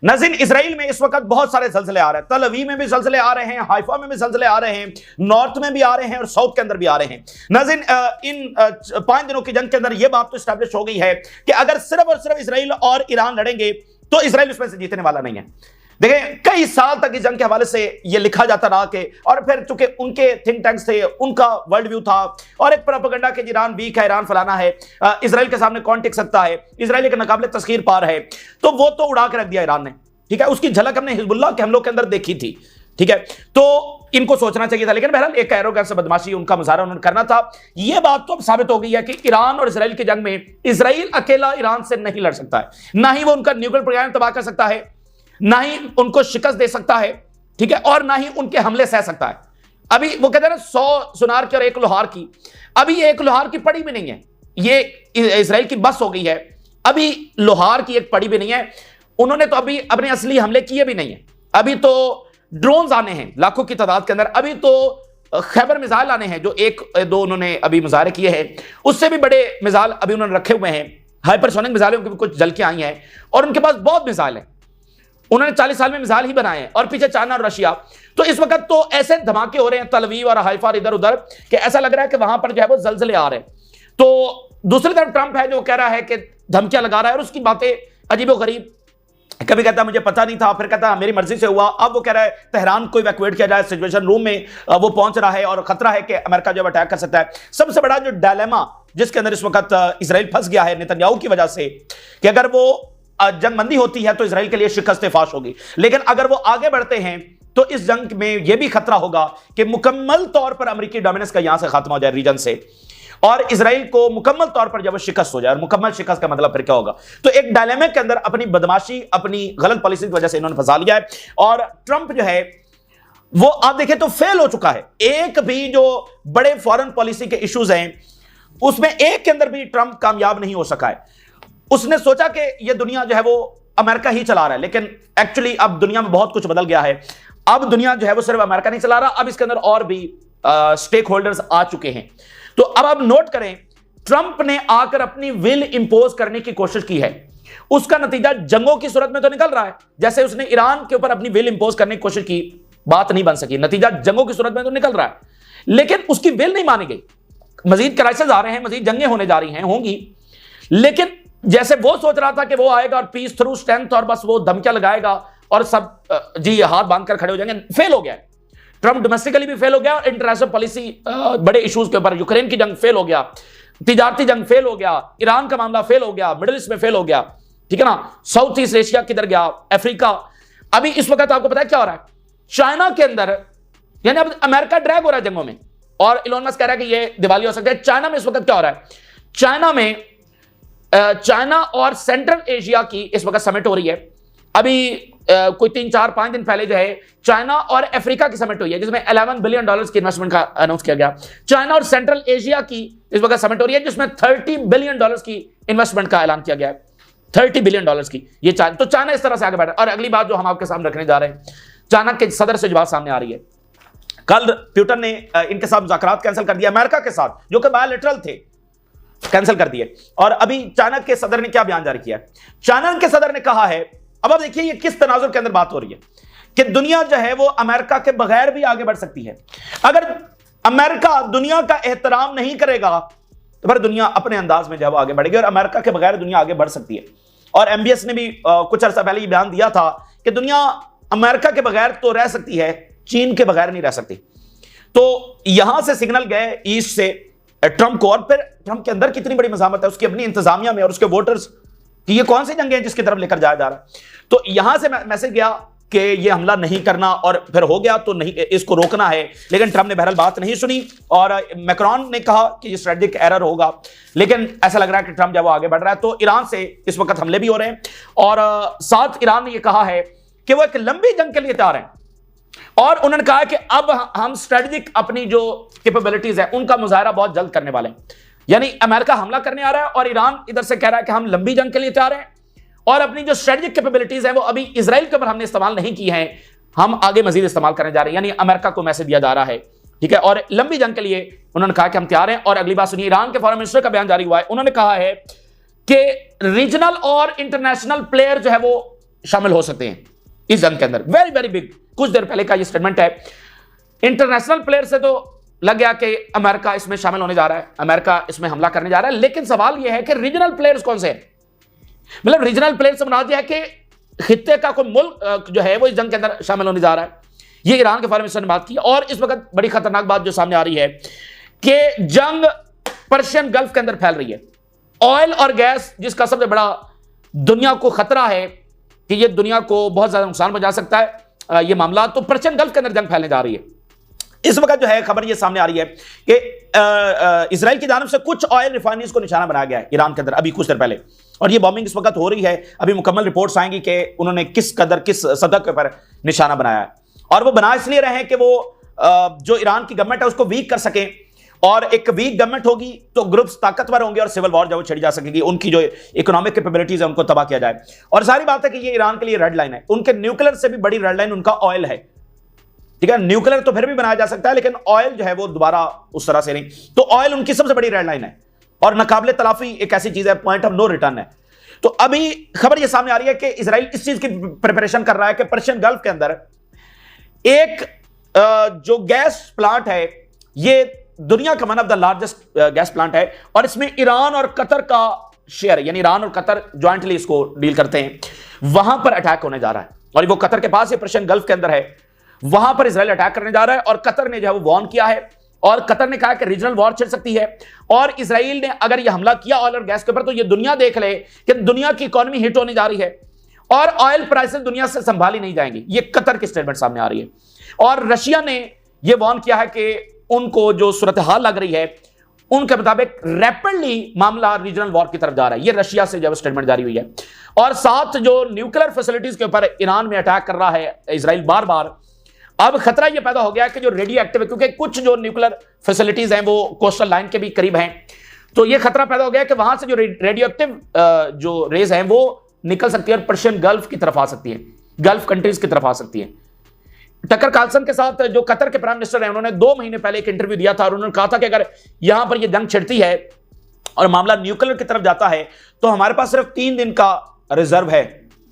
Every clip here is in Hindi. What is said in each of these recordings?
नाज़रीन, इसराइल में इस वक्त बहुत सारे ज़लज़ले आ रहे हैं। तल अवीव में भी ज़लज़ले आ रहे हैं, हाइफा में भी ज़लज़ले आ रहे हैं, नॉर्थ में भी आ रहे हैं और साउथ के अंदर भी आ रहे हैं। नाज़रीन, इन 5 दिनों की जंग के अंदर यह बात तो स्टैब्लिश हो गई है कि अगर सिर्फ और सिर्फ इसराइल और ईरान लड़ेंगे तो इसराइल उसमें से जीतने वाला नहीं है। देखें, कई साल तक इस जंग के हवाले से यह लिखा जाता रहा कि, और फिर चूंकि उनके थिंक टैंक्स थे, उनका वर्ल्ड व्यू था और एक प्रोपेगेंडा कि ईरान वीक है, ईरान फलाना है, इसराइल के सामने कौन टिक सकता है, इसराइल एक नाकाबिले तस्खीर पार है, तो वो तो उड़ा के रख दिया ईरान ने। ठीक है, उसकी झलक हमने हिजबुल्लाह के हमलों के अंदर देखी थी। ठीक है, तो इनको सोचना चाहिए था, लेकिन बहरहाल एक एरोगेंस बदमाशी उनका मुजाहरा उन्होंने करना था। यह बात तो अब साबित हो गई है कि ईरान और इसराइल की जंग में इसराइल अकेला ईरान से नहीं लड़ सकता है, ना ही वो उनका न्यूक्लियर प्रोग्राम तबाह कर सकता है, ना ही उनको शिकस्त दे सकता है। ठीक है, और ना ही उनके हमले सह सकता है। अभी वो कहते हैं ना 100 सुनार की और 1 लोहार की, अभी ये 1 लोहार की पड़ी भी नहीं है, ये इसराइल की बस हो गई है, अभी लोहार की एक पड़ी भी नहीं है। उन्होंने तो अभी अपने असली हमले किए भी नहीं है, अभी तो ड्रोन्स आने हैं लाखों की तादाद के अंदर, अभी तो खैबर मिसाइल आने हैं जो 1-2 उन्होंने अभी मुजाहरे किए हैं, उससे भी बड़े मिसाइल अभी उन्होंने रखे हुए हैं। हाइपरसोनिक मिसाइलों की भी कुछ झलकें आई हैं और उनके पास बहुत मिसाइल हैं, उन्होंने 40 साल में मिसाइल ही बनाए हैं, और पीछे चाइना और रशिया। तो इस वक्त तो ऐसे धमाके हो रहे हैं तल अवीव और हाइफा इधर उधर कि ऐसा लग रहा है कि वहां पर जो है वो जलजले आ रहे हैं। तो दूसरी तरफ ट्रंप है जो कह रहा है कि धमकियां लगा रहा है और उसकी बातें अजीबोगरीब, कभी कहता मुझे पता नहीं था, फिर कहता मेरी मर्जी से हुआ, अब वो कह रहा है तेहरान को इवैक्यूएट किया जाए, सिचुएशन रूम में वो पहुंच रहा है और खतरा है कि अमेरिका जो अटैक कर सकता है। सबसे बड़ा जो डायलेमा जिसके अंदर इस वक्त इसराइल फंस गया है नेतन्याहू की वजह से, कि अगर वो जंगबंदी होती है तो इसराइल के लिए शिकस्त फाश होगी, लेकिन अगर वो आगे बढ़ते हैं तो इस जंग में यह भी खतरा होगा कि मुकम्मल तौर पर अमेरिकी डोमिनेंस का यहां से खात्मा हो जाए रीजन से, और इसराइल को मुकम्मल तौर पर जब शिकस्त हो जाए। और मुकम्मल शिकस्त का मतलब फिर क्या होगा? तो एक डायलेमा के अंदर अपनी बदमाशी, अपनी गलत पॉलिसी की वजह से इन्होंने फंसा लिया है। और ट्रंप जो है वो आप देखें तो फेल हो चुका है। एक भी जो बड़े फॉरेन पॉलिसी के इश्यूज हैं उसमें एक के अंदर भी ट्रंप कामयाब नहीं हो सका है। उसने सोचा कि यह दुनिया जो है वो अमेरिका ही चला रहा है, लेकिन एक्चुअली अब दुनिया में बहुत कुछ बदल गया है। अब दुनिया जो है वो सिर्फ अमेरिका नहीं चला रहा, अब इसके अंदर और भी स्टेक होल्डर्स आ चुके हैं। तो अब आप नोट करें, ट्रंप ने आकर अपनी विल इंपोज करने की कोशिश की है, उसका नतीजा जंगों की सूरत में तो निकल रहा है। जैसे उसने ईरान के ऊपर अपनी विल इंपोज करने की कोशिश की, बात नहीं बन सकी, नतीजा जंगों की सूरत में तो निकल रहा है, लेकिन उसकी विल नहीं मानी गई। मजीद क्राइसिस आ रहे हैं, मजीद जंगें होने जा रही हैं, होंगी, लेकिन जैसे वो सोच रहा था कि वो आएगा और पीस थ्रू स्ट्रेंथ और बस वो धमकियां लगाएगा और सब जी हाथ बांधकर खड़े हो जाएंगे, फेल हो गया। ट्रंप डोमेस्टिकली भी फेल हो गया, इंटरनेशनल पॉलिसी बड़े इश्यूज के ऊपर, यूक्रेन की जंग फेल हो गया, तिजारती जंग फेल हो गया, ईरान का मामला फेल हो गया, मिडिल ईस्ट में फेल हो गया। ठीक है ना, साउथ ईस्ट एशिया किधर गया, अफ्रीका। अभी इस वक्त आपको पता है क्या हो रहा है? चाइना के अंदर, यानी अब अमेरिका ड्रैग हो रहा है जंगों में, और इलोन मस्क कह रहा है कि ये दिवाली हो सकता है। चाइना में इस वक्त क्या हो रहा है? चाइना में चाइना और सेंट्रल एशिया की इस वक्त समिट हो रही है। अभी कोई 3-4-5 दिन पहले जो है चाइना और अफ्रीका की समिट हुई है, जिसमें $11 बिलियन की इन्वेस्टमेंट का अनाउंस किया गया। चाइना और सेंट्रल एशिया की इस वक्त समिट हो रही है, जिसमें $30 बिलियन की इन्वेस्टमेंट का ऐलान किया गया है। $30 बिलियन की ये चाइना, तो चाइना इस तरह से आगे बढ़ा। और अगली बात जो हम आपके सामने रखने जा रहे हैं, चाइना के सदर से जो बात सामने आ रही है, कल पुतिन ने इनके साथ मुज़ाकरात कैंसिल कर दिया, अमेरिका के साथ जो कि बायलैटरल थे, कैंसिल कर दिए। और अभी चाइना के सदर ने क्या बयान जारी किया? चाइना के सदर ने कहा है, अब आप देखिए ये किस तनाजुर के अंदर बात हो रही है, कि दुनिया जो है वो अमेरिका के बगैर भी आगे बढ़ सकती है। अगर अमेरिका दुनिया का एहतराम नहीं करेगा तो फिर दुनिया अपने अंदाज में जो है वो आगे बढ़ेगी, और अमेरिका के बगैर दुनिया आगे बढ़ सकती है। और एमबीएस ने भी कुछ अर्सा पहले ये बयान दिया था कि दुनिया अमेरिका के बगैर तो रह सकती है, चीन के बगैर नहीं रह सकती। तो यहां से सिग्नल गए ईस्ट से ट्रंप को, और फिर ट्रंप के अंदर कितनी बड़ी मज़ामत है उसकी अपनी इंतजामिया में और उसके वोटर्स कि ये कौन सी जंग है जिसकी तरफ लेकर जाया जा रहा है। तो यहां से मैसेज गया कि ये हमला नहीं करना, और फिर हो गया तो नहीं, इसको रोकना है। लेकिन ट्रंप ने बहरहाल बात नहीं सुनी, और मैक्रोन ने कहा कि ये स्ट्रेटेजिक एरर होगा, लेकिन ऐसा लग रहा है कि ट्रंप जब वो आगे बढ़ रहा है। तो ईरान से इस वक्त हमले भी हो रहे हैं, और साथ ईरान ने यह कहा है कि वो एक लंबी जंग के लिए तैयार है, और उन्होंने कहा कि अब हम स्ट्रेटेजिक अपनी जो कैपेबिलिटीज है उनका मुजाहरा बहुत जल्द करने वाले हैं। यानी अमेरिका हमला करने आ रहा है और ईरान इधर से कह रहा है कि हम लंबी जंग के लिए तैयार हैं, और अपनी जो स्ट्रेटेजिक कैपेबिलिटीज है वो अभी इजराइल के ऊपर हमने इस्तेमाल नहीं की है, हम आगे मजीद इस्तेमाल करने जा रहे हैं। यानी अमेरिका को मैसेज दिया जा रहा है, ठीक है। और लंबी जंग के लिए उन्होंने कहा कि हम तैयार हैं। और अगली बात सुनिए, ईरान के फॉरेन मिनिस्टर का बयान जारी हुआ है, उन्होंने कहा है कि रीजनल और इंटरनेशनल प्लेयर जो है वो शामिल हो सकते हैं इस जंग के अंदर। वेरी वेरी बिग, कुछ देर पहले का ये स्टेटमेंट है। इंटरनेशनल प्लेयर से तो लग गया कि अमेरिका इसमें शामिल होने जा रहा है, अमेरिका इसमें हमला करने जा रहा है, लेकिन सवाल यह है कि रीजनल प्लेयर्स कौन से हैं? मतलब रीजनल प्लेयर से बना दिया है कि खित्ते का कोई मुल्क जो है वो इस जंग के अंदर शामिल होने जा रहा है। ये ईरान के फॉरेन मिनिस्टर ने बात की। और इस वक्त बड़ी खतरनाक बात जो सामने आ रही है कि जंग पर्शियन गल्फ के अंदर फैल रही है। ऑयल और गैस जिसका सबसे बड़ा दुनिया को खतरा है कि ये दुनिया को बहुत ज्यादा नुकसान पहुंचा सकता है ये मामला, तो पर्शियन गल्फ के अंदर जंग फैलने जा रही है। इस वक्त जो है खबर ये सामने आ रही है कि इजराइल की जानिब से कुछ ऑयल रिफाइनरीज को निशाना बनाया गया है ईरान के अंदर अभी कुछ देर पहले, और ये बॉम्बिंग इस वक्त हो रही है। अभी मुकम्मल रिपोर्ट्स आएंगी कि उन्होंने किस कदर किस सतह के ऊपर निशाना बनाया है, और वो बना इसलिए रहे हैं कि वो जो ईरान की गवर्नमेंट है उसको वीक कर सकें, और एक वीक गवर्नमेंट होगी तो ग्रुप्स ताकतवर होंगे और सिविल वॉर जो छिड़ी जा सकेगी, उनकी जो इकोनॉमिक कैपेबिलिटीज है उनको तबाह किया जाए। और सारी बात है कि ये ईरान के लिए रेड लाइन है, उनके न्यूक्लियर से भी बड़ी रेड लाइन उनका ऑयल है। ठीक है, न्यूक्लियर तो फिर भी बनाया जा सकता है, लेकिन ऑयल जो है वो दोबारा उस तरह से नहीं। तो ऑयल उनकी सबसे बड़ी रेड लाइन है और नाकाबिले तलाफी एक ऐसी चीज है, पॉइंट ऑफ नो रिटर्न है। तो अभी खबर यह सामने आ रही है कि इजराइल इस चीज की प्रिपरेशन कर रहा है कि पर्शियन गल्फ के अंदर एक जो गैस प्लांट है, ये दुनिया का one of the largest gas plant है, और इसमें ईरान और कतर का शेयर है, यानी ईरान और कतर ज्वाइंटली इसको डील करते हैं। वहां पर अटैक होने जा रहा है, और वो कतर के पास है, पर्शियन गल्फ के अंदर है, वहां पर इजराइल अटैक करने जा रहा है। और कतर ने जो है वो वार्न किया है, और कतर ने कहा कि रीजनल वॉर छिड़ सकती है, और इजराइल ने अगर ये हमला किया ऑयल और गैस के ऊपर तो ये दुनिया देख ले कि दुनिया की इकोनॉमी हिट होने जा रही है और ऑयल प्राइसेस दुनिया से संभाली नहीं जाएंगी। ये कतर की स्टेटमेंट सामने आ रही है। और रशिया ने यह वार्न किया है कि उनको जो सूरत हाल लग रही है उनके मुताबिक रैपिडली मामला रीजनल वॉर की तरफ जा रहा है। ये रशिया से जब स्टेटमेंट जारी हुई है। और साथ जो न्यूक्लियर फैसिलिटीज के ऊपर ईरान में अटैक कर रहा है इजराइल बार बार, अब खतरा यह पैदा हो गया है कि जो रेडियो एक्टिव है, क्योंकि कुछ जो न्यूक्लियर फैसिलिटीज हैं वो कोस्टल लाइन के भी करीब हैं, तो यह खतरा पैदा हो गया कि वहां से जो रेडियो एक्टिव जो रेज हैं वो निकल सकती है और पर्शियन गल्फ की तरफ आ सकती है, गल्फ कंट्रीज की तरफ आ सकती है। टकर कार्लसन के साथ जो कतर के प्राइम मिनिस्टर हैं, उन्होंने 2 महीने पहले एक इंटरव्यू दिया था और उन्होंने कहा था कि अगर यहां पर यह जंग छिड़ती है और मामला न्यूक्लियर की तरफ जाता है तो हमारे पास सिर्फ 3 दिन का रिजर्व है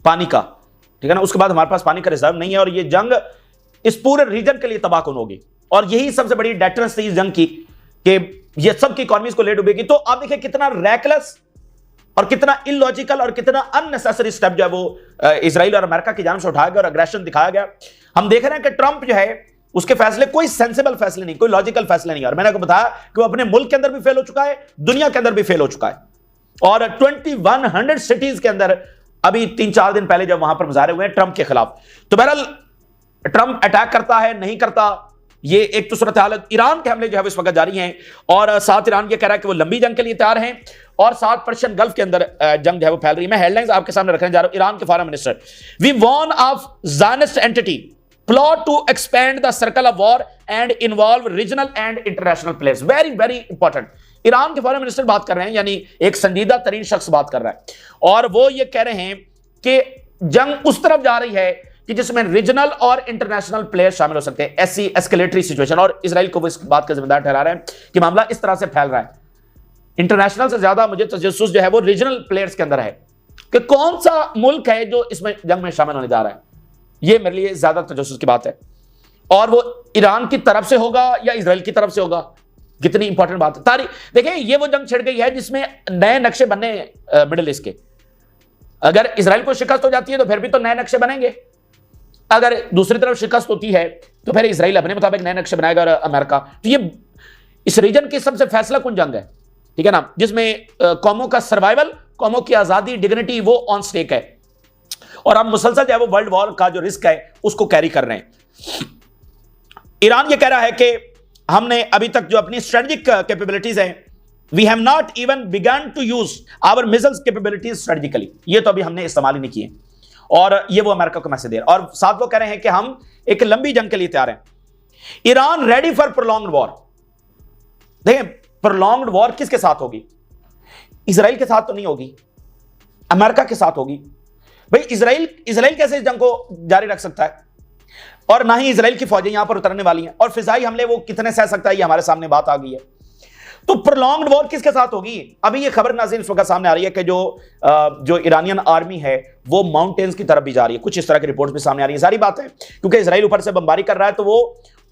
पानी का, ठीक है ना, उसके बाद हमारे पास पानी का रिजर्व नहीं है, और ये जंग इस पूरे रीजन के लिए तबाहकुन होगी। और यही सबसे बड़ी डेटरेंस थी इस जंग की कि ये सबकी इकोनॉमीज को ले डूबेगी। तो आप देखिए कितना रैकलेस और कितना इलॉजिकल और कितना अननेसेसरी स्टेप जो है वो इजराइल और अमेरिका की जानिब से उठाया गया और अग्रेशन दिखाया गया। हम देख रहे हैं कि ट्रंप जो है उसके फैसले कोई सेंसिबल फैसले नहीं, कोई लॉजिकल फैसले नहीं। और मैंने आपको बताया कि वो अपने मुल्क के अंदर भी फेल हो चुका है, दुनिया के अंदर भी फेल हो चुका है। और 2100 सिटीज के अंदर अभी 3-4 दिन पहले जब वहां पर मुजाहरे हुए हैं ट्रंप के खिलाफ, तो बहरहाल ट्रंप अटैक करता है नहीं करता, ये एक तो सूरत हालत। ईरान के हमले जो है इस वक्त जारी हैं, और साथ ईरान ये कह रहा है कि वो लंबी जंग के लिए तैयार हैं, और साथ पर्शियन गल्फ के अंदर जंग जो है वो फैल रही है। मैं हेडलाइंस आपके सामने रखने जा रहा हूं। ईरान के foreign minister, we warn of Zionist entity plot to expand the circle of war and involve regional and international players. Very very important. Iran के फॉरेन मिनिस्टर बात कर रहे हैं, यानी एक संजीदा तरीन शख्स बात कर रहा है, और वो ये कह रहे हैं कि जंग उस तरफ जा रही है कि जिसमें रीजनल और इंटरनेशनल प्लेयर शामिल हो सकते हैं, ऐसी एस्केलेटरी सिचुएशन। और इजराइल को वो इस बात का जिम्मेदार ठहरा रहे हैं कि मामला इस तरह से फैल रहा है। इंटरनेशनल से ज्यादा मुझे तजस्सुस जो है वो रीजनल प्लेयर्स के अंदर है कि कौन सा मुल्क है जो इसमें जंग में शामिल होने जा रहा है। ये मेरे लिए ज्यादा तजस्सुस की बात है, और वो ईरान की तरफ से होगा या इजराइल की तरफ से होगा, कितनी इंपॉर्टेंट बात है। तारीख देखिए, ये वो जंग छिड़ गई है जिसमें नए नक्शे बने मिडिल ईस्ट के। अगर इजराइल को शिकस्त हो जाती है तो फिर भी तो नए नक्शे बनेंगे, अगर दूसरी तरफ शिकस्त होती है तो फिर इजराइल अपने मुताबिक नए नक्शे बनाएगा और अमेरिका। तो ये इस रीजन की सबसे फैसला कुन जंग है, ठीक है ना, जिसमें कौमों का सर्वाइवल, कौमों की आजादी, डिग्निटी वो ऑन स्टेक है, और अब मुसलसल जो है वो वर्ल्ड वॉर का जो रिस्क है उसको कैरी कर रहे हैं। ईरान ये कह रहा है कि हमने अभी तक जो अपनी स्ट्रेटेजिक कैपेबिलिटीज हैं, we have not even begun to use our missiles capabilities strategically, ये तो अभी हमने इस्तेमाल ही नहीं किए। और ये वो अमेरिका को मैसेज दे रहे हैं, और साथ वो कह रहे हैं कि हम एक लंबी जंग के लिए तैयार हैं। Iran ready for prolonged war. देखें, प्रोलॉन्ग्ड वॉर किसके साथ होगी? इजराइल के साथ तो नहीं होगी, अमेरिका के साथ होगी। भाई इजराइल कैसे इस जंग को जारी रख सकता है? और ना ही इजराइल की फौजें यहां पर उतरने वाली हैं, और फिजाई हमले वो कितने सह सकता है, ये हमारे सामने बात आ गई है। तो प्रोलॉन्ग्ड वॉर किसके साथ होगी? अभी ये खबर नाज़रीन इस वक्त सामने आ रही है कि जो ईरानियन आर्मी है वो माउंटेन्स की तरफ भी जा रही है, कुछ इस तरह की रिपोर्ट्स भी सामने आ रही है। सारी बात है क्योंकि इजराइल ऊपर से बमबारी कर रहा है, तो वो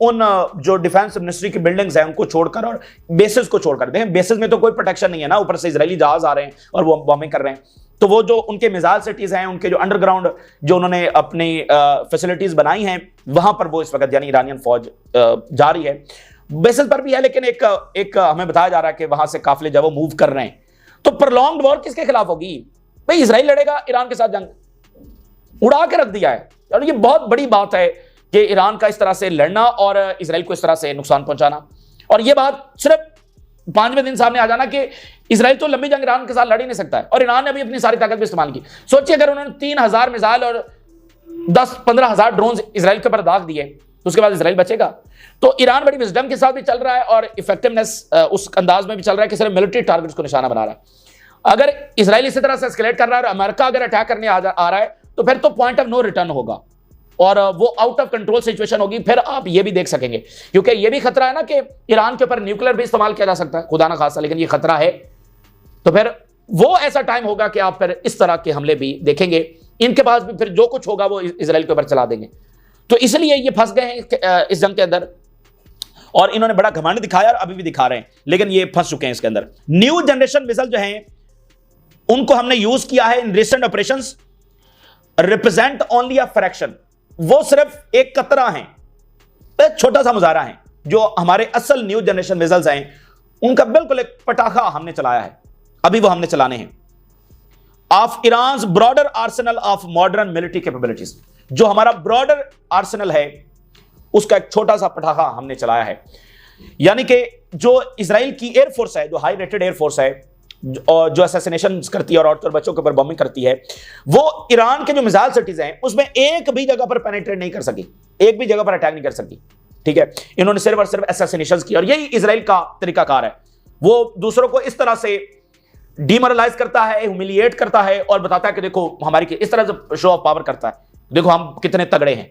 उन जो डिफेंस मिनिस्ट्री की बिल्डिंग्स हैं उनको छोड़कर और बेसिस को छोड़कर, देखें बेसिस में तो कोई प्रोटेक्शन नहीं है ना, ऊपर से इजरायली जहाज आ रहे हैं और वो बॉम्बिंग कर रहे हैं, तो वो जो उनके मिसाइल सिटीज हैं, उनके जो अंडरग्राउंड जो उन्होंने अपनी फैसिलिटीज बनाई हैं, वहां पर वो इस वक्त यानी ईरानियन फौज जा रही है, बेसिस पर भी है, लेकिन एक हमें बताया जा रहा है कि वहां से काफिले जब वो मूव कर रहे हैं। तो प्रोलॉन्ग्ड वॉर किसके खिलाफ होगी भाई? इजराइल लड़ेगा ईरान के साथ जंग, उड़ा के रख दिया है। और ये बहुत बड़ी बात है कि ईरान का इस तरह से लड़ना और इजराइल को इस तरह से नुकसान पहुंचाना। और ये बात सिर्फ 5वें दिन सामने आ जाना कि इजराइल तो लंबी जंग ईरान के साथ लड़ ही नहीं सकता है, और ईरान ने अभी अपनी सारी ताकत भी इस्तेमाल की। सोचिए अगर उन्होंने 3000 मिसाइल और 10-15 हजार ड्रोन इजराइल के ऊपर दाग दिए तो उसके बाद इजराइल बचेगा? तो ईरान बड़ी विजडम के साथ भी चल रहा है और इफेक्टिवनेस उस अंदाज में भी चल रहा है कि सिर्फ मिलिट्री टारगेट्स को निशाना बना रहा है। अगर इजराइल इसी तरह से एस्केलेट कर रहा है और अमेरिका अगर अटैक करने आ रहा है तो फिर तो पॉइंट ऑफ नो रिटर्न होगा और वो आउट ऑफ कंट्रोल सिचुएशन होगी। फिर आप ये भी देख सकेंगे, क्योंकि ये भी खतरा है ना कि ईरान के ऊपर न्यूक्लियर भी इस्तेमाल किया जा सकता है, खुदा ना खासा, लेकिन ये खतरा है। तो फिर वो ऐसा टाइम होगा कि आप फिर इस तरह के हमले भी देखेंगे, इनके पास भी फिर जो कुछ होगा वो इजराइल के ऊपर चला देंगे। तो इसलिए ये फंस गए हैं इस जंग के अंदर, और इन्होंने बड़ा घमंड दिखाया और अभी भी दिखा रहे हैं, लेकिन ये फंस चुके हैं इसके अंदर। न्यू जनरेशन मिसाइल जो हैं उनको हमने यूज किया है in recent operations, represent only a fraction, वो सिर्फ एक कतरा है, एक छोटा सा मुजाहरा है। जो हमारे असल न्यू जनरेशन मिसाइल्स हैं उनका बिल्कुल एक पटाखा हमने चलाया है, अभी वो हमने चलाने हैं। Of Iran broader Arsenal of modern military capabilities, जो हमारा ब्रॉडर आर्सेनल है उसका एक छोटा सा पटाखा हमने चलाया है। यानी कि जो इजराइल की एयरफोर्स है, जो हाई रेटेड एयरफोर्स है और जो असैसिनेशन करती है और औरतों और बच्चों के ऊपर बॉम्बिंग करती है, वो ईरान के जो मिसाइल सिटीज हैं उसमें एक भी जगह पर पेनिट्रेट नहीं कर सकी, एक भी जगह पर अटैक नहीं कर सकी। ठीक है, इन्होंने सिर्फ और सिर्फ असैसिनेशन की, और यही इजराइल का तरीकाकार है। वो दूसरों को इस तरह से डिमोरलाइज करता है, ह्यूमिलिएट करता है और बताता है कि देखो हमारी, इस तरह से शो ऑफ पावर करता है, देखो हम कितने तगड़े हैं।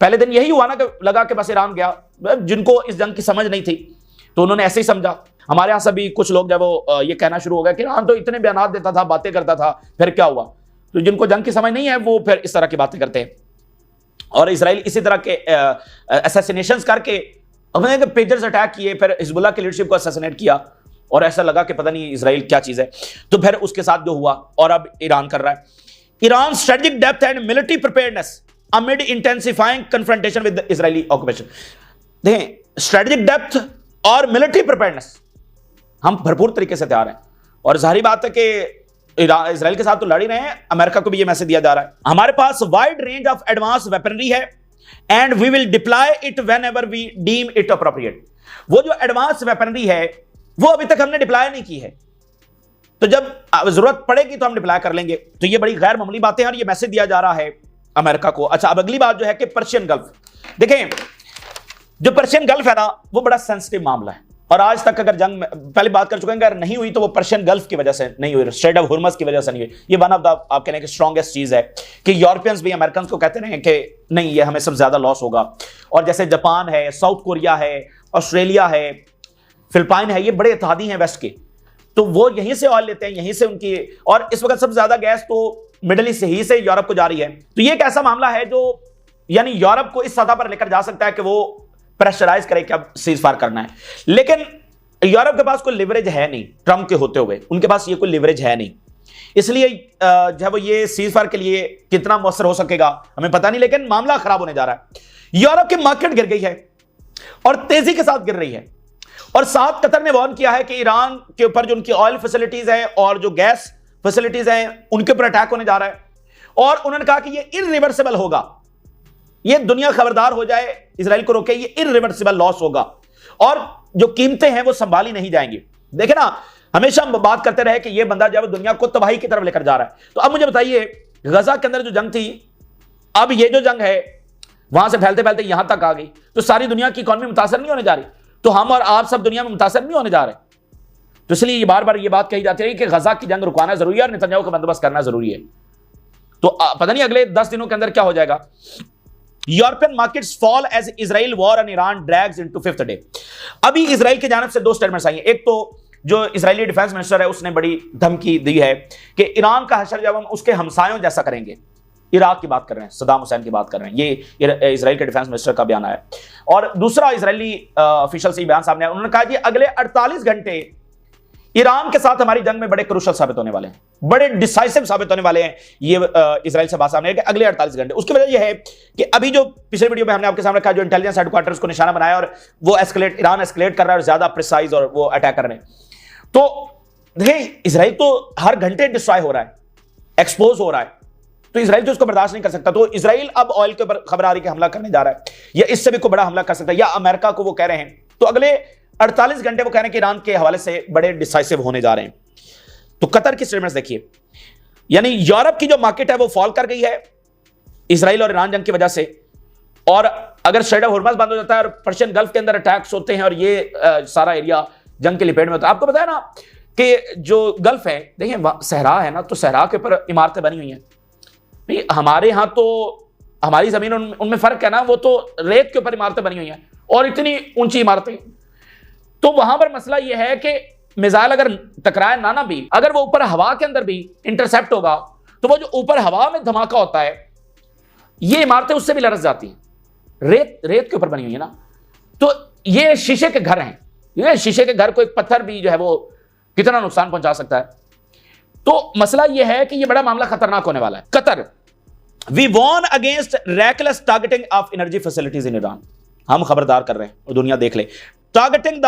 पहले दिन यही हुआ ना कि लगा के बस ईरान गया, जिनको इस जंग की समझ नहीं थी तो उन्होंने ऐसे ही समझा। हमारे यहां सभी कुछ लोग जब वो ये कहना शुरू हो गया कि ईरान तो इतने बयान देता था, बातें करता था, फिर क्या हुआ? तो जिनको जंग की समझ नहीं है वो फिर इस तरह की बातें करते हैं। और इजराइल इसी तरह के असैसिनेशंस करके अपने पेजर्स अटैक किए, फिर हिजबुल्लाह की लीडरशिप को असैसिनेट किया और ऐसा लगा कि पता नहीं इजराइल क्या चीज है। तो फिर उसके साथ जो हुआ और अब ईरान कर रहा है। Iran strategic depth and military preparedness amid intensifying confrontation with Israeli occupation. देखें, स्ट्रेटेजिक डेप्थ और मिलिट्री प्रिपेयर्डनेस हम भरपूर तरीके से तैयार हैं, और जाहिर बात है कि इजराइल के साथ तो लड़ ही रहे हैं, अमेरिका को भी ये मैसेज दिया जा रहा है हमारे पास wide range of advance weaponry है and we will deploy it whenever we deem it appropriate. वो जो एडवांस वेपनरी है वो अभी तक हमने डिप्लॉय नहीं की है, तो जब जरूरत पड़ेगी तो हम डिप्लॉय कर लेंगे। तो ये बड़ी गैर मामूली बातें हैं और ये मैसेज दिया जा रहा है अमेरिका को। अच्छा, अब अगली बात जो है कि पर्शियन गल्फ। देखें, जो पर्शियन गल्फ है ना वो बड़ा सेंसिटिव मामला है, और आज तक अगर जंग पहले बात कर चुके हैं, अगर नहीं हुई तो वो पर्शियन गल्फ की वजह से नहीं हुई, स्ट्रेट ऑफ हुर्मस की वजह से नहीं हुई। ये वन ऑफ द आप कहने की स्ट्रॉन्गेस्ट चीज है कि यूरोपियंस भी अमेरिकन को कहते रहे कि नहीं ये हमें सबसे ज्यादा लॉस होगा। और जैसे जापान है, साउथ कोरिया है, ऑस्ट्रेलिया है, फिलिपाइन है, ये बड़े इत्तेहादी हैं वेस्ट के, तो वो यहीं से ऑयल लेते हैं, यहीं से उनकी, और इस वक्त सबसे ज्यादा गैस तो मिडिल ईस्ट ही से यूरोप को जा रही है। तो ये एक ऐसा मामला है जो यानी यूरोप को इस सतह पर लेकर जा सकता है कि वो प्रेशराइज करे कि अब सीज फायर करना है। लेकिन यूरोप के पास कोई लिवरेज है नहीं, ट्रंप के होते हुए उनके पास ये कोई लिवरेज है नहीं, इसलिए जब ये सीज फायर के लिए कितना मौसर हो सकेगा हमें पता नहीं, लेकिन मामला खराब होने जा रहा है। यूरोप की मार्केट गिर गई है और तेजी के साथ गिर रही है, और साथ कतर ने वार्न किया है कि ईरान के ऊपर जो उनकी ऑयल फैसिलिटीज है और जो गैस फैसिलिटीज हैं उनके ऊपर अटैक होने जा रहा है, और उन्होंने कहा कि ये इररिवर्सिबल होगा, ये दुनिया खबरदार हो जाए, इजराइल को रोके, ये इररिवर्सिबल लॉस होगा और जो कीमतें हैं वो संभाली नहीं जाएंगी। देखे ना, हमेशा हम बात करते रहे कि ये बंदा जब दुनिया को तबाही की तरफ लेकर जा रहा है। तो अब मुझे बताइए, गजा के अंदर जो जंग थी, अब ये जो जंग है वहां से फैलते फैलते यहां तक आ गई, तो सारी दुनिया की इकॉनमी मुतासर नहीं होने जा रही, तो हम और आप सब दुनिया में मुतासर नहीं होने जा रहे। तो इसलिए ये बार बार ये बात कही जाती है कि गजा की जंग रुकवाना जरूरी है और नेतन्याहू का बंदोबस्त करना जरूरी है। तो पता नहीं अगले 10 दिनों के अंदर क्या हो जाएगा। European markets fall as Israel war on Iran drags into fifth day. अभी इजराइल की जानिब से दो स्टेटमेंट्स आई हैं। एक तो जो इजरायली डिफेंस मिनिस्टर है उसने बड़ी धमकी दी है कि ईरान का हशर जब हम उसके हमसायों जैसा करेंगे, इराक की बात कर रहे हैं, सद्दाम हुसैन की बात कर रहे हैं, ये इजराइल के डिफेंस मिनिस्टर का बयान आया। और दूसरा इजरायली ऑफिशियल से बयान सामने आया, उन्होंने कहा कि अगले 48 घंटे ईरान के साथ हमारी जंग में बड़े क्रूशल साबित होने वाले हैं, बड़े डिसाइसिव साबित होने वाले हैं। ये इजराइल से बात सामने है कि अगले 48 घंटे। उसकी वजह यह है कि अभी जो पिछले वीडियो में हमने आपके सामने कहा, जो इंटेलिजेंस हेडक्वार्टर्स को निशाना बनाया और वो ईरान एस्केलेट कर रहा है और ज्यादा प्रिसाइज और वो अटैक कर रहे हैं। तो देखिए इजराइल तो हर घंटे डिस्ट्रॉय हो रहा है, एक्सपोज हो रहा है, तो इजराइल तो उसको बर्दाश्त नहीं कर सकता। तो इजराइल अब ऑयल के ऊपर खबर आ रही है कि हमला करने जा रहा है, या इससे भी कोई बड़ा हमला कर सकता है, या अमेरिका को वो कह रहे हैं। तो अगले 48 घंटे वो कह रहे हैं कि ईरान के हवाले से बड़े डिसाइसिव होने जा रहे हैं। तो कतर की स्टेटमेंट्स देखिए, यानी यूरोप की जो मार्केट है वो फॉल कर गई है इजराइल और ईरान जंग की वजह से। और अगर स्ट्रेट ऑफ हॉर्मज़ बंद हो जाता है और पर्शियन गल्फ के अंदर अटैक्स होते हैं और ये सारा एरिया जंग के लिपेट में होता है। आपको पता है ना कि जो गल्फ है, देखिए सहरा है ना, तो सहरा के ऊपर इमारतें बनी हुई हैं। नहीं, हमारे यहां तो हमारी जमीन उनमें फर्क है ना, वो तो रेत के ऊपर इमारतें बनी हुई हैं और इतनी ऊंची इमारतें। तो वहां पर मसला यह है कि मिसाइल अगर टकराए ना भी, अगर वो ऊपर हवा के अंदर भी इंटरसेप्ट होगा, तो वो जो ऊपर हवा में धमाका होता है, ये इमारतें उससे भी लरस जाती हैं। रेत के ऊपर बनी हुई है ना, तो ये शीशे के घर हैं। ये शीशे के घर को एक पत्थर भी जो है वो कितना नुकसान पहुंचा सकता है। तो मसला यह है कि ये बड़ा मामला खतरनाक होने वाला है। Qatar, we warn against reckless targeting of energy facilities in Iran. हम खबरदार कर रहे हैं और दुनिया देख ले। Targeting the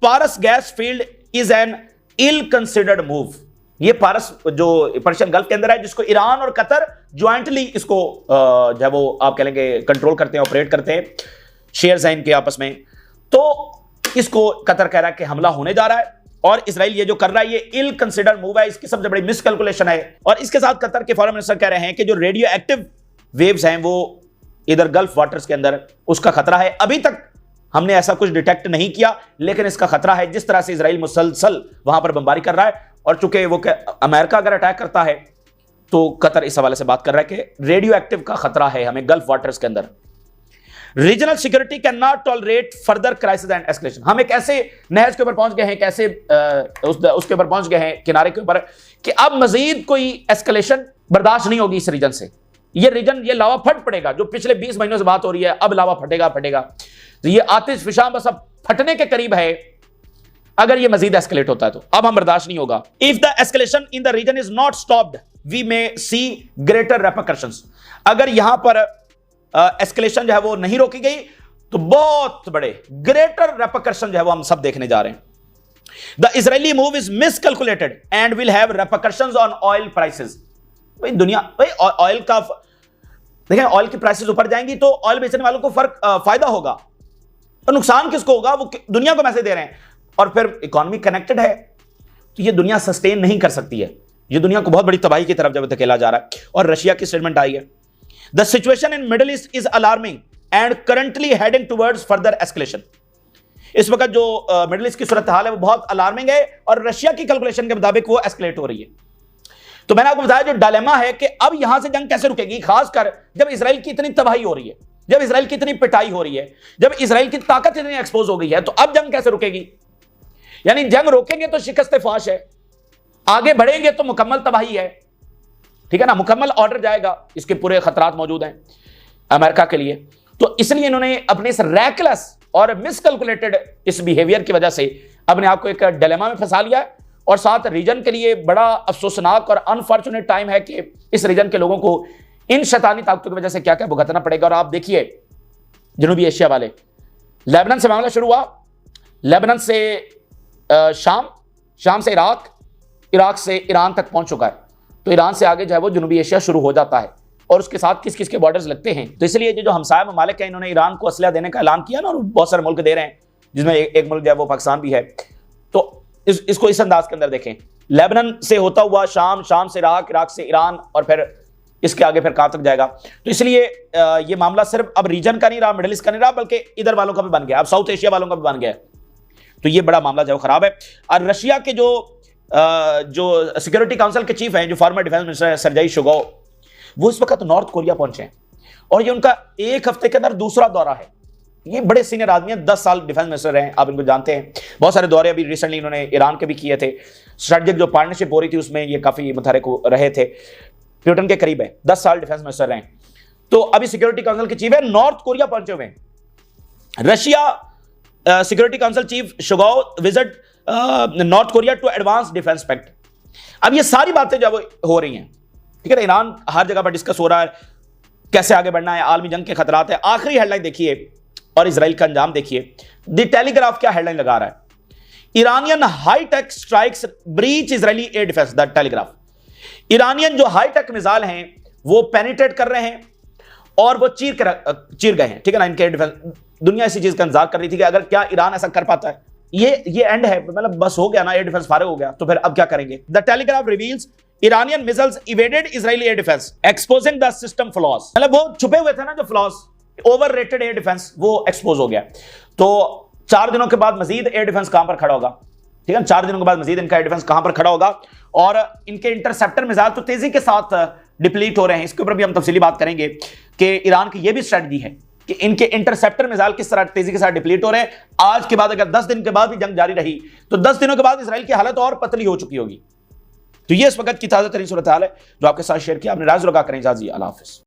Pars gas field is an ill considered move. ये पारस जो पर्शियन गल्फ के अंदर है, जिसको ईरान और कतर ज्वाइंटली इसको जो है वो आप कह लेंगे कंट्रोल करते हैं, ऑपरेट करते हैं, शेयर्स हैं इनके आपस में। तो इसको कतर कह रहा है कि हमला होने जा रहा है, और इजराइल ये जो कर रहा है ये इल कंसिडर्ड मूव है, इसकी सबसे बड़ी मिसकैलकुलेशन है। और इसके साथ कतर के फॉरेन मिनिस्टर कह रहे हैं कि जो रेडियो एक्टिव वेव्स हैं वो इधर गल्फ वाटर्स के अंदर, उसका खतरा है। अभी तक हमने ऐसा कुछ डिटेक्ट नहीं किया, लेकिन इसका खतरा है। जिस तरह से इजराइल मुसलसल वहां पर बमबारी कर रहा है, और चूंकि वो अमेरिका अगर अटैक करता है तो कतर इस हवाले से बात कर रहा है कि रेडियो एक्टिव का खतरा है हमें गल्फ वाटर्स के अंदर। Regional security can not tolerate further crisis and escalation. हम एक ऐसे नहर के ऊपर पहुंच गए हैं, कैसे उसके ऊपर पहुंच गए हैं, किनारे के ऊपर, कि अब मजीद कोई एस्केलेशन बर्दाश्त नहीं होगी इस रीजन से। ये रीजन, ये लावा फट पड़ेगा। जो पिछले 20 महीनों से बात हो रही है, अब लावा फटेगा। तो ये आतिश फिशा बस अब फटने के करीब है। अगर ये मजीद एस्केलेट होता है तो अब हम बर्दाश्त नहीं होगा। If the escalation in the region is not stopped we may see greater repercussions. अगर यहां पर एस्केलेशन जो है वो नहीं रोकी गई तो बहुत बड़े ग्रेटर रेपरकशन जो है वो हम सब देखने जा रहे हैं। The Israeli move is miscalculated and will have repercussions on oil prices. भाई दुनिया, भाई ऑयल का देखें, ऑयल की प्राइसेस ऊपर जाएंगी तो ऑयल बेचने वालों को फायदा होगा, और नुकसान किसको होगा? वो दुनिया को मैसेज दे रहे हैं। और फिर इकोनॉमी कनेक्टेड है तो ये दुनिया सस्टेन नहीं कर सकती है। ये दुनिया को बहुत बड़ी तबाही की तरफ जब धकेला जा रहा है। और रशिया की स्टेटमेंट आई है, the situation in middle east is alarming and currently heading towards further escalation. इस वक्त जो मिडिल ईस्ट की सूरत हाल है वो बहुत अलार्मिंग है, और रशिया की कैलकुलेशन के मुताबिक वो एस्केलेट हो रही है। तो मैंने आपको बताया जो डायलेमा है कि अब यहां से जंग कैसे रुकेगी, खासकर जब इजराइल की इतनी तबाही हो रही है, जब इजराइल की इतनी पिटाई हो रही है, जब इजराइल की ताकत इतनी एक्सपोज हो गई है, तो अब जंग कैसे रुकेगी? यानी जंग रोकेंगे तो शिकस्त फाश है, आगे बढ़ेंगे तो मुकम्मल तबाही है। ठीक है ना, मुकम्मल ऑर्डर जाएगा। इसके पूरे खतरात मौजूद हैं अमेरिका के लिए। तो इसलिए इन्होंने अपने इस रैकलेस और मिसकैलकुलेटेड इस बिहेवियर की वजह से अपने आप को एक डिलेमा में फंसा लिया है। और साथ रीजन के लिए बड़ा अफसोसनाक और अनफॉर्चुनेट टाइम है कि इस रीजन के लोगों को इन शैतानी ताकतों की वजह से क्या क्या भुगतना पड़ेगा। और आप देखिए जनूबी एशिया वाले, लेबनान से मामला शुरू हुआ, लेबनान से शाम, शाम से इराक, इराक से ईरान तक पहुंच चुका है। तो ईरान से आगे जो है वो जनूबी एशिया शुरू हो जाता है, और उसके साथ किस किस के बॉर्डर्स लगते हैं। तो इसलिए जो हमसाया ममालिक हैं, इन्होंने ईरान को असलहा देने का ऐलान किया ना, और बहुत सारे मुल्क दे रहे हैं, जिसमें एक मुल्क जो है वो पाकिस्तान भी है। तो इसको इस अंदाज के अंदर देखें, लेबनान से होता हुआ शाम, शाम से इराक, इराक से ईरान, और फिर इसके आगे फिर कहां तक जाएगा। तो इसलिए ये मामला सिर्फ अब रीजन का नहीं रहा, मिडिल ईस्ट का नहीं रहा, बल्कि इधर वालों का भी बन गया, अब साउथ एशिया वालों का भी बन गया। तो ये बड़ा मामला जो खराब है। और रशिया के जो सिक्योरिटी काउंसिल के चीफ हैं, जो फॉर्मर डिफेंस मिनिस्टर है सर्जेई शुगो, वो इस वक्त नॉर्थ कोरिया पहुंचे हैं। और ये उनका एक हफ्ते के अंदर दूसरा दौरा है। ये बड़े सीनियर आदमी हैं, 10 साल डिफेंस मिनिस्टर हैं, आप इनको जानते हैं। बहुत सारे दौरे अभी रिसेंटली इन्होंने ईरान के भी किए थे। स्ट्रेटेजिक जो पार्टनरशिप हो रही थी उसमें ये काफी मुतहरिक रहे थे, प्यूटन के करीब है, 10 साल डिफेंस मिनिस्टर रहे। तो अभी सिक्योरिटी काउंसिल के चीफ है, नॉर्थ कोरिया पहुंचे हुए हैं। Russia security council chief Shoigu visit North Korea to advance defence pact. अब ये सारी बातें जब हो रही हैं, ठीक है ना, ईरान हर जगह पर डिस्कस हो रहा है, कैसे आगे बढ़ना है, आलमी जंग के खतरात है। आखिरी हेडलाइन देखिए और इजराइल का अंजाम देखिए। द टेलीग्राफ क्या हेडलाइन लगा रहा है, Iranian high tech strikes breach Israeli air defence. The Telegraph, Iranian जो हाईटेक मिसाइल हैं वो पेनिट्रेट कर रहे हैं और वो चीर गए हैं, ठीक है ना, इनके एयर डिफेंस। दुनिया इसी चीज का इंतजार कर रही थी कि अगर क्या ईरान ऐसा कर पाता है। ये एंड है, मतलब बस हो गया ना, एयर डिफेंस फारिग हो गया, तो फिर अब क्या करेंगे। The telegraph reveals Iranian missiles evaded Israeli air defence exposing the system flaws. मतलब वो छुपे हुए थे ना जो फ्लॉज, ओवररेटेड एयर डिफेंस, वो एक्सपोज हो गया। तो 4 दिनों के बाद मजीद एयर डिफेंस कहां पर खड़ा होगा, ठीक है, 4 दिनों के बाद मजीद इनका एयर डिफेंस कहां पर खड़ा होगा। और इनके इंटरसेप्टर मिसाइल तो तेजी के साथ डिप्लीट हो रहे हैं। इसके ऊपर भी हम तफसीली बात करेंगे कि ईरान की यह भी स्ट्रेटजी है कि इनके इंटरसेप्टर मिसाइल किस तरह तेजी के साथ डिप्लीट हो रहे हैं। आज के बाद अगर 10 दिन के बाद भी जंग जारी रही तो 10 दिनों के बाद इजराइल की हालत और पतली हो चुकी होगी। तो ये इस वक्त की ताजा तरीन सूरत हाल है जो आपके साथ शेयर किया। आपने राज लगा करें, इजाज़त, अल्लाह हाफिज़।